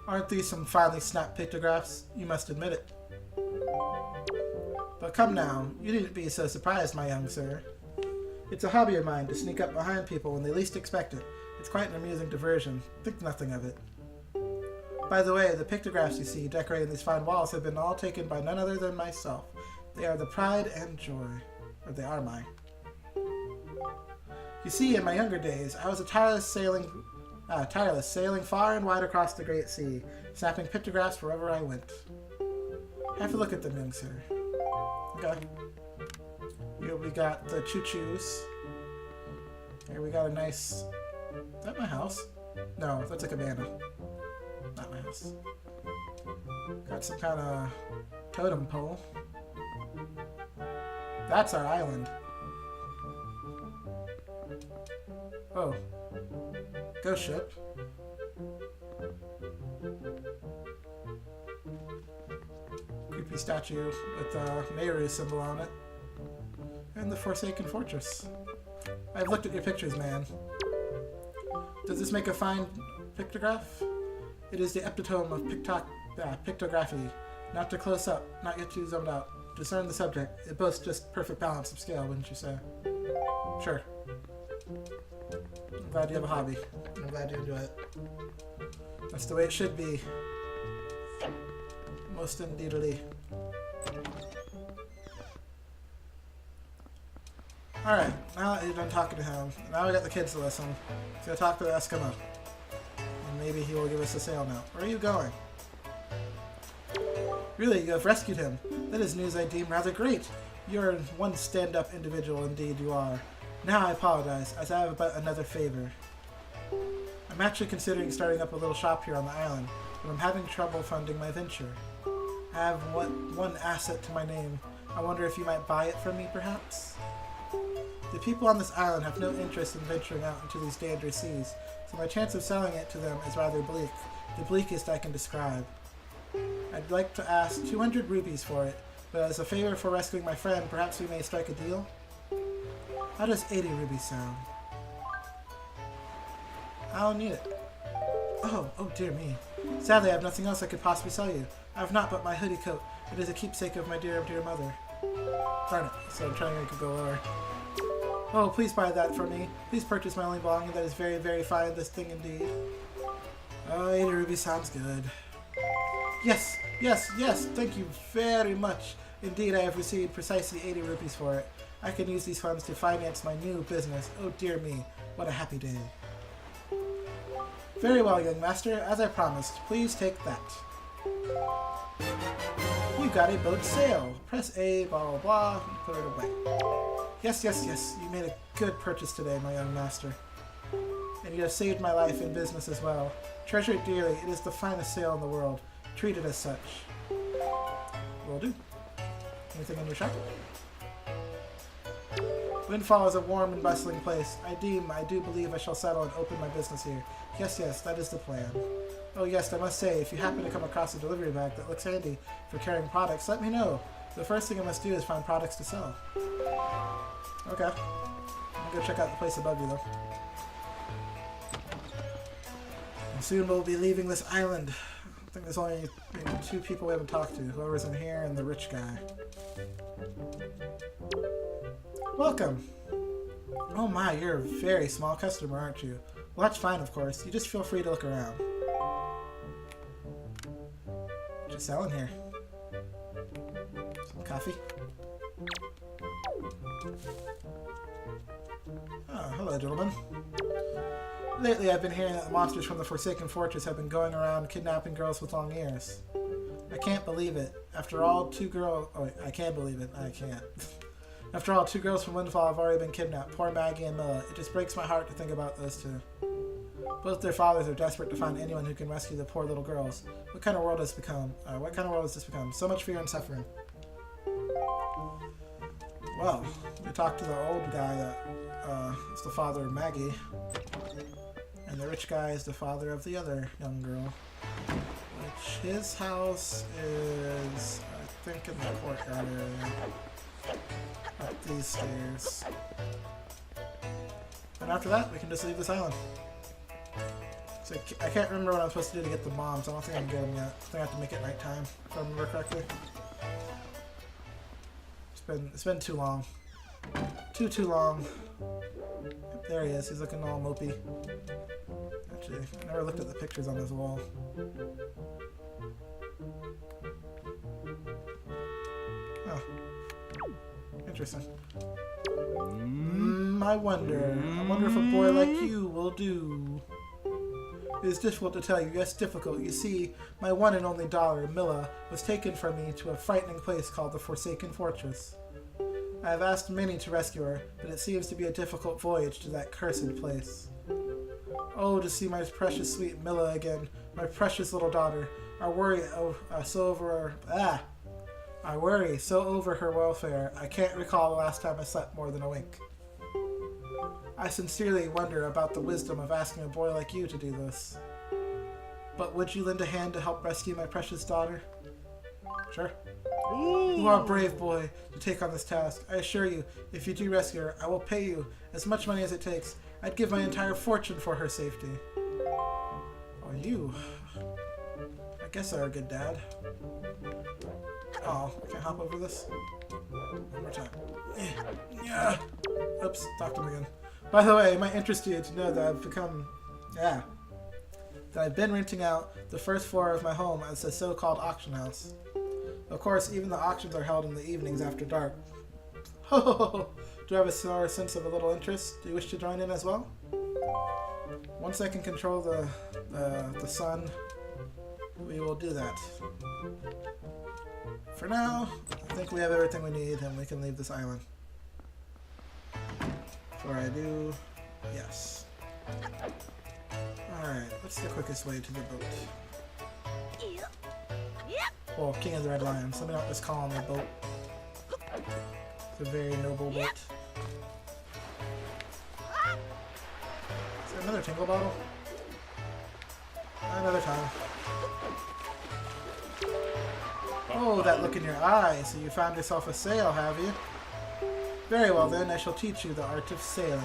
Aren't these some finely snapped pictographs? You must admit it. But come now, you needn't be so surprised, my young sir. It's a hobby of mine to sneak up behind people when they least expect it. It's quite an amusing diversion. Think nothing of it. By the way, the pictographs you see decorating these fine walls have been all taken by none other than myself. They are the pride and joy. Or they are mine. You see, in my younger days, I was tireless sailing far and wide across the great sea, snapping pictographs wherever I went. Have a look at them, young sir. Okay. Here we got the choo-choos. Here we got a nice... Is that my house? No, that's a cabana. Not my house. Got some kind of totem pole. That's our island. Oh. Ghost ship. Creepy statue with the Nehru symbol on it. And the Forsaken Fortress. I've looked at your pictures, man. Does this make a fine pictograph? It is the epitome of pictography. Not too close up, not yet too zoomed out. Discern the subject. It boasts just perfect balance of scale, wouldn't you say? Sure. I'm glad you have a hobby. I'm glad you enjoy it. That's the way it should be. Most indeedly. Alright, now that you're done talking to him, now we got the kids to listen. Let's go talk to the Eskimo. And maybe he will give us a sale now. Where are you going? Really, you have rescued him. That is news I deem rather great. You're one stand-up individual, indeed you are. Now I apologize, as I have but another favor. I'm actually considering starting up a little shop here on the island, but I'm having trouble funding my venture. I have one asset to my name. I wonder if you might buy it from me, perhaps? The people on this island have no interest in venturing out into these dangerous seas, so my chance of selling it to them is rather bleak, the bleakest I can describe. I'd like to ask 200 rupees for it, but as a favor for rescuing my friend, perhaps we may strike a deal? How does 80 rupees sound? I'll need it. Oh dear me. Sadly, I have nothing else I could possibly sell you. I have not but my hoodie coat. It is a keepsake of my dear, dear mother. Darn it, so I'm trying to make it go lower. Oh, please buy that for me. Please purchase my only belonging that is very, very fine, this thing indeed. Oh, 80 rupees sounds good. Yes, yes, yes, thank you very much. Indeed, I have received precisely 80 rupees for it. I can use these funds to finance my new business. Oh dear me, what a happy day. Very well, young master, as I promised, please take that. You got a boat sail. Press A, blah blah blah, and put it away. Yes, yes, yes, you made a good purchase today, my young master. And you have saved my life in business as well. Treasure it dearly, it is the finest sail in the world. Treat it as such. Will do. Anything in your shop? Windfall is a warm and bustling place. I do believe I shall settle and open my business here. Yes, yes, that is the plan. Oh yes, I must say, if you happen to come across a delivery bag that looks handy for carrying products, let me know. The first thing I must do is find products to sell. Okay. I'm gonna go check out the place above you, though. And soon we'll be leaving this island. I think there's only maybe 2 people we haven't talked to. Whoever's in here and the rich guy. Welcome! Oh my, you're a very small customer, aren't you? Well, that's fine, of course. You just feel free to look around. What you selling here? Some coffee? Oh, hello, gentlemen. Lately, I've been hearing that the monsters from the Forsaken Fortress have been going around kidnapping girls with long ears. I can't believe it. After all, 2 girls... Oh, wait, I can believe it. I can't. After all, 2 girls from Windfall have already been kidnapped. Poor Maggie and Milla. It just breaks my heart to think about those 2. Both their fathers are desperate to find anyone who can rescue the poor little girls. What kind of world has become? What kind of world has this become? So much fear and suffering. Well, we talked to the old guy that is the father of Maggie. And the rich guy is the father of the other young girl. Which his house is, I think, in the courtyard area. Up these stairs. And after that, we can just leave this island. So I can't remember what I'm supposed to do to get the moms. I don't think I can get them yet. I think I have to make it nighttime, if I remember correctly. It's been too long. Too long. There he is. He's looking all mopey. Actually, I never looked at the pictures on his wall. Oh. Interesting. I wonder if a boy like you will do. It is difficult to tell you. Yes, difficult. You see, my one and only daughter, Milla, was taken from me to a frightening place called the Forsaken Fortress. I have asked many to rescue her, but it seems to be a difficult voyage to that cursed place. Oh, to see my precious sweet Milla again, my precious little daughter. I worry so over her welfare. I can't recall the last time I slept more than a wink. I sincerely wonder about the wisdom of asking a boy like you to do this. But would you lend a hand to help rescue my precious daughter? Sure. You are a brave boy to take on this task. I assure you, if you do rescue her, I will pay you as much money as it takes. I'd give my entire fortune for her safety. Oh, you. I guess I'm a good dad. Oh, I can't hop over this? One more time. Yeah. Oops, talked to him again. By the way, it might interest you to know that that I've been renting out the first floor of my home as a so-called auction house. Of course, even the auctions are held in the evenings after dark. Ho! Do you have a sense of a little interest? Do you wish to join in as well? Once I can control the sun, we will do that. For now, I think we have everything we need and we can leave this island. Before I do, yes. Alright, what's the quickest way to the boat? Well, King of the Red Lions. Let me not just call him a boat. It's a very noble boat. Is there another tingle bottle? Another time. Oh, that look in your eye. So you found yourself a sail, have you? Very well then, I shall teach you the art of sailing.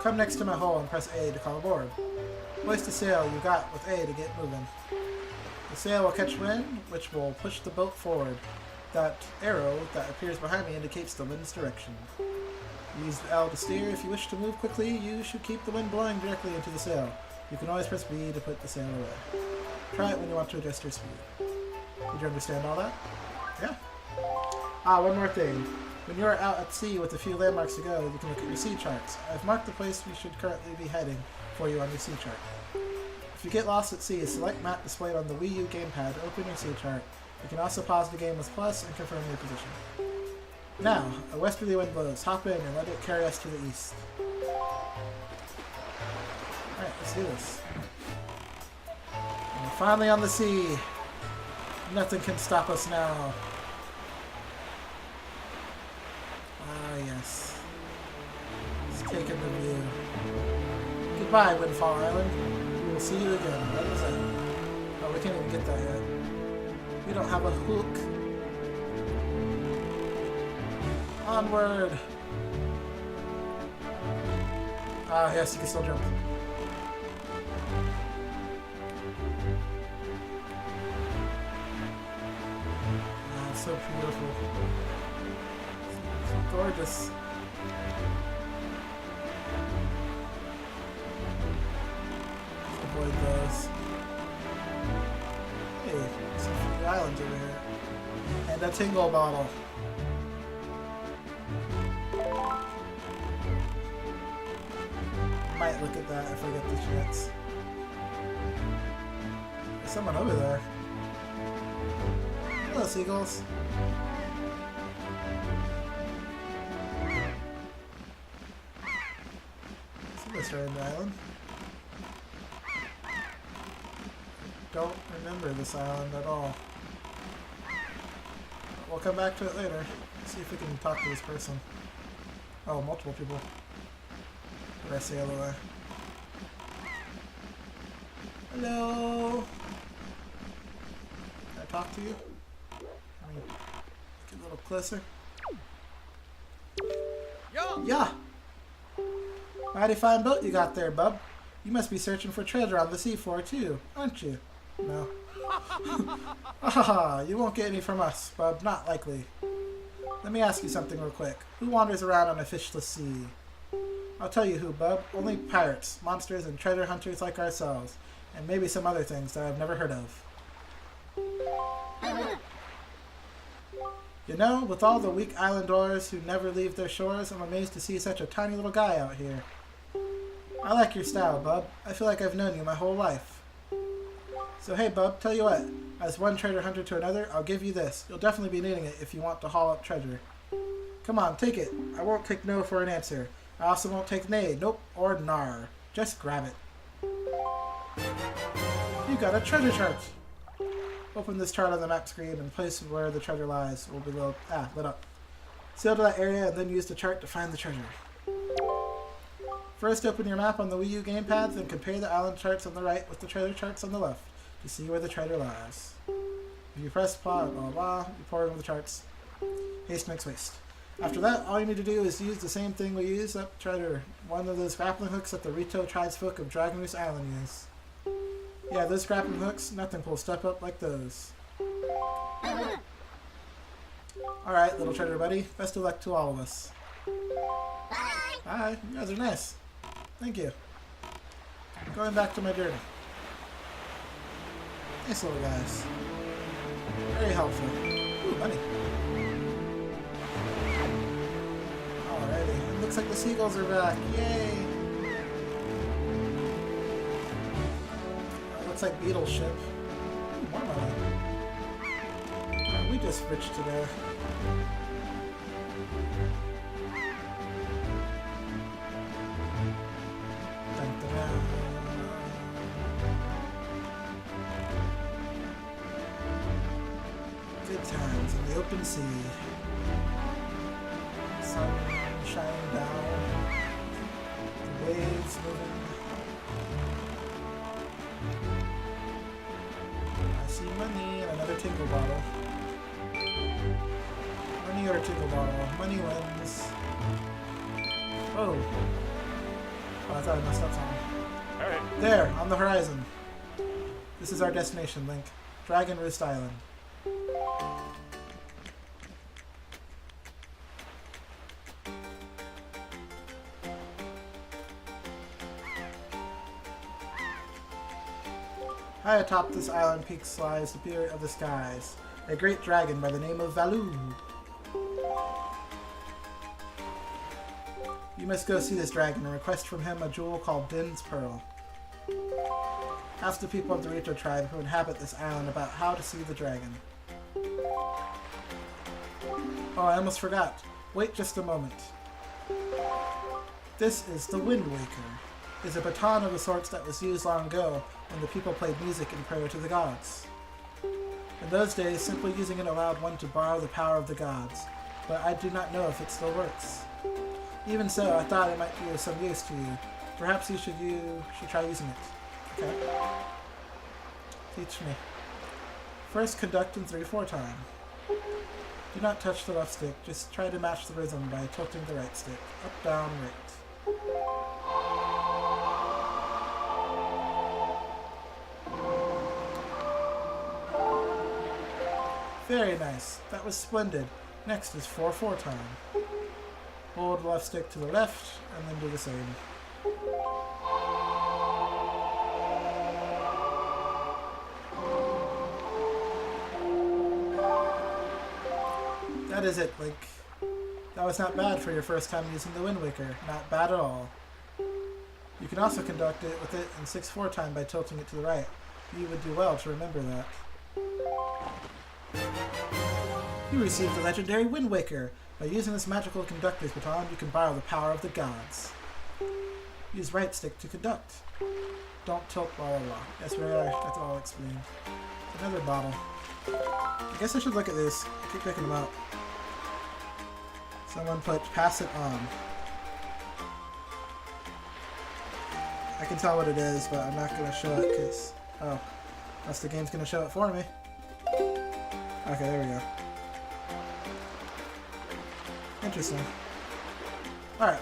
Come next to my hull and press A to come aboard. Hoist the sail you got with A to get moving. The sail will catch wind, which will push the boat forward. That arrow that appears behind me indicates the wind's direction. Use L to steer. If you wish to move quickly, you should keep the wind blowing directly into the sail. You can always press B to put the sail away. Try it when you want to adjust your speed. Did you understand all that? Yeah. Ah, one more thing. When you are out at sea with a few landmarks to go, you can look at your sea charts. I've marked the place we should currently be heading for you on your sea chart. If you get lost at sea, select map displayed on the Wii U gamepad, open your sea chart. You can also pause the game with plus and confirm your position. Now, a westerly wind blows. Hop in and let it carry us to the east. Alright, let's do this. And we're finally on the sea. Nothing can stop us now. Ah, yes. Let's take in the view. Goodbye, Windfall Island. We will see you again. What was that? Oh, we can't even get that yet. We don't have a hook. Onward! Ah, yes, you can still jump. Ah, it's so beautiful. So gorgeous. Avoid those. Hey, some few islands over here. And a tingle bottle. Might look at that if I get the chance. There's someone over there. Hello, seagulls. See this random island. Don't remember this island at all. But we'll come back to it later. See if we can talk to this person. Oh, multiple people. Did I sail away? Hello? Can I talk to you? Let me get a little closer. Yeah! Mighty fine boat you got there, bub. You must be searching for treasure on the seafloor too, aren't you? No. Haha, you won't get any from us, bub. Not likely. Let me ask you something real quick. Who wanders around on a fishless sea? I'll tell you who, bub. Only pirates, monsters, and treasure hunters like ourselves. And maybe some other things that I've never heard of. You know, with all the weak islanders who never leave their shores, I'm amazed to see such a tiny little guy out here. I like your style, bub. I feel like I've known you my whole life. So hey, bub, tell you what. As one treasure hunter to another, I'll give you this. You'll definitely be needing it if you want to haul up treasure. Come on, take it. I won't take no for an answer. I also won't take nay, nope, or nar. Just grab it. You got a treasure chart. Open this chart on the map screen and place where the treasure lies will be lit up. Sail to that area and then use the chart to find the treasure. First, open your map on the Wii U gamepad, then compare the island charts on the right with the treasure charts on the left to see where the treasure lies. If you press pause, blah, blah, blah, you pour over the charts. Haste makes waste. After that, all you need to do is use the same thing we use up treasure. One of those grappling hooks that the Rito tribesfolk of Dragon Roost Island use. Yeah, those grappling hooks, nothing will step up like those. Alright, little treasure buddy. Best of luck to all of us. Bye. You guys are nice. Thank you. Going back to my journey. Nice little guys. Very helpful. Ooh, money. Alrighty. It looks like the seagulls are back. Yay! Looks like Beetle ship. Ooh, more money. Are we just rich today? Dun, dun, dun. Good times in the open sea. Sun shining down. The waves moving. I see money and another tinkle bottle. Money or tinkle bottle. Money wins. Oh. Oh, I thought I messed up something. Alright. There, on the horizon. This is our destination, Link. Dragon Roost Island. High atop this island peak lies the spirit of the skies, a great dragon by the name of Valu. You must go see this dragon and request from him a jewel called Din's Pearl. Ask the people of the Rito tribe who inhabit this island about how to see the dragon. Oh, I almost forgot. Wait just a moment. This is the Wind Waker. It's a baton of the sorts that was used long ago when the people played music in prayer to the gods. In those days, simply using it allowed one to borrow the power of the gods, but I do not know if it still works. Even so, I thought it might be of some use to you. Perhaps you should try using it. Okay. Teach me. First, conduct in 3/4 time. Do not touch the left stick, just try to match the rhythm by tilting the right stick. Up, down, right. Very nice. That was splendid. Next is 4/4 time. Hold the left stick to the left, and then do the same. That is it, Link. That was not bad for your first time using the Wind Waker. Not bad at all. You can also conduct it with it in 6/4 time by tilting it to the right. You would do well to remember that. You received the legendary Wind Waker. By using this magical conductor's baton, you can borrow the power of the gods. Use right stick to conduct. Don't tilt, blah blah blah. That's all I'll explain. Another bottle. I guess I should look at this. I keep picking them up. Someone put pass it on. I can tell what it is, but I'm not going to show it because... Oh. Unless the game's going to show it for me. Okay, there we go. Interesting. Alright.